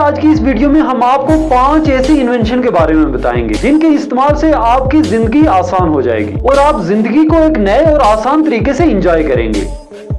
आज की इस वीडियो में हम आपको 5 ऐसी इन्वेंशन के बारे में बताएंगे जिनके इस्तेमाल से आपकी जिंदगी आसान हो जाएगी और आप जिंदगी को एक नए और आसान तरीके से एंजॉय करेंगे।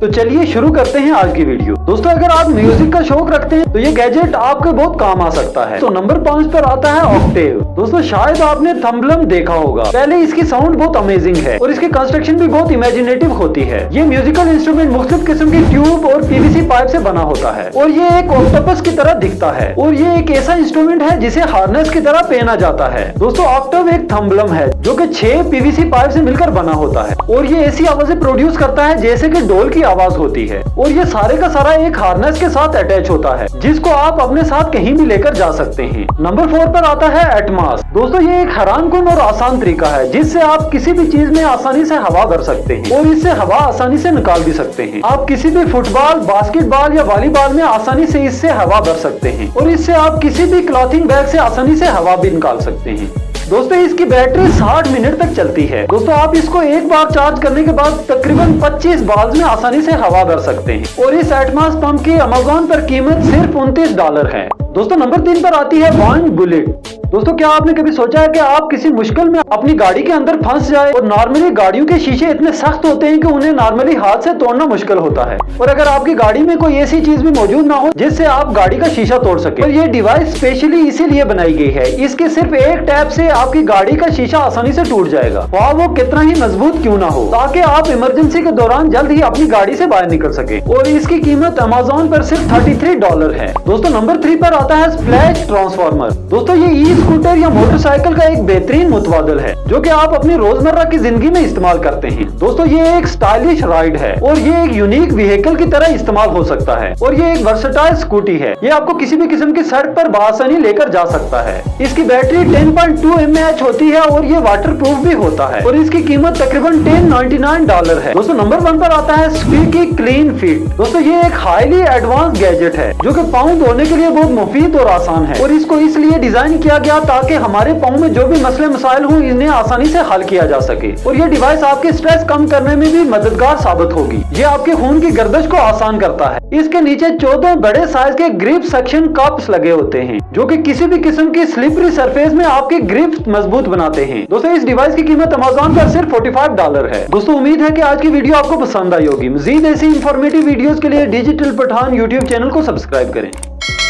तो चलिए शुरू करते हैं आज की वीडियो। दोस्तों, अगर आप म्यूजिक का शौक रखते हैं तो ये गैजेट आपके बहुत काम आ सकता है। तो नंबर 5 पर आता है ऑक्टेव। दोस्तों, शायद आपने थंबलम देखा होगा। पहले इसकी साउंड बहुत अमेजिंग है और इसकी कंस्ट्रक्शन भी बहुत इमेजिनेटिव होती है। ये म्यूजिकल इंस्ट्रूमेंट मुख्तलिफ किस्म की ट्यूब और पीवीसी पाइप से बना होता है और ये एक ऑक्टोपस की तरह दिखता है और ये एक ऐसा इंस्ट्रूमेंट है जिसे हार्नेस की तरह पहना जाता है। दोस्तों, ऑक्टेव एक थंबलम है जो कि 6 पीवीसी पाइप से मिलकर बना होता है और ये ऐसी आवाजें प्रोड्यूस करता है जैसे कि डोल की आवाज होती है और ये सारे का सारा एक हार्नेस के साथ अटैच होता है जिसको आप अपने साथ कहीं भी लेकर जा सकते हैं। नंबर 4 पर आता है एटमॉस। दोस्तों, ये एक हैरानकुन और आसान तरीका है जिससे आप किसी भी चीज में आसानी से हवा भर सकते हैं और इससे हवा आसानी से निकाल भी सकते हैं। आप किसी भी फुटबॉल, बास्केटबॉल या वॉलीबॉल में आसानी से इससे हवा भर सकते हैं और इससे आप किसी भी क्लॉथिंग बैग से आसानी से हवा भी निकाल सकते हैं। दोस्तों, इसकी बैटरी 60 मिनट तक चलती है। दोस्तों, आप इसको एक बार चार्ज करने के बाद तकरीबन 25 बाल्स में आसानी से हवा भर सकते हैं और इस एटमॉस पंप की अमेज़न पर कीमत सिर्फ $29 है। दोस्तों, नंबर 3 पर आती है बॉन्ड बुलेट। दोस्तों, क्या आपने कभी सोचा है कि आप किसी मुश्किल में अपनी गाड़ी के अंदर फंस जाए और नॉर्मली गाड़ियों के शीशे इतने सख्त होते हैं कि उन्हें नॉर्मली हाथ से तोड़ना मुश्किल होता है और अगर आपकी गाड़ी में कोई ऐसी चीज भी मौजूद ना हो जिससे आप गाड़ी का शीशा तोड़ सके, और ये डिवाइस स्पेशली इसीलिए बनाई गई है। इसके सिर्फ एक टैप से आपकी गाड़ी का शीशा आसानी से टूट जाएगा, वहाँ वो कितना ही मजबूत क्यों ना हो, ताकि आप इमरजेंसी के दौरान जल्द ही अपनी गाड़ी से बाहर निकल सके और इसकी कीमत अमेज़न पर सिर्फ $33 है। दोस्तों, नंबर 3 पर आता है स्प्लैश ट्रांसफार्मर। दोस्तों, ये ई स्कूटर या मोटरसाइकिल का एक बेहतरीन मुतबादिल है जो कि आप अपनी रोजमर्रा की जिंदगी में इस्तेमाल करते हैं। दोस्तों, ये एक स्टाइलिश राइड है और ये एक यूनिक व्हीकल की तरह इस्तेमाल हो सकता है और ये एक वर्सेटाइल स्कूटी है। ये आपको किसी भी किस्म की सड़क पर बआसानी लेकर जा सकता है। इसकी बैटरी 10.2 mAh होती है और ये वाटर प्रूफ भी होता है और इसकी कीमत तकरीबन $1099 है। दोस्तों, नंबर 1 पर आता है स्क्वीकी क्लीन फिट। दोस्तों, ये एक हाईली एडवांस गैजेट है जो कि पाँव धोने के लिए बहुत मुफीद और आसान है और इसको इसलिए डिजाइन किया गया ताकि हमारे पाँव में जो भी मसले मसाइल हों इन्हें आसानी से हल किया जा सके और ये डिवाइस आपके स्ट्रेस कम करने में भी मददगार साबित होगी। ये आपके खून की गर्दिश को आसान करता है। इसके नीचे 14 बड़े साइज के ग्रिप सेक्शन कप्स लगे होते हैं जो कि किसी भी किस्म की स्लिपरी सरफेस में आपकी ग्रिप मजबूत बनाते हैं। दोस्तों, इस डिवाइस की कीमत अमेज़न पर सिर्फ $45 है। दोस्तों, उम्मीद है कि आज की वीडियो आपको पसंद आई होगी। मजीद ऐसी इंफॉर्मेटिव वीडियोस के लिए डिजिटल पठान यूट्यूब चैनल को सब्सक्राइब करें।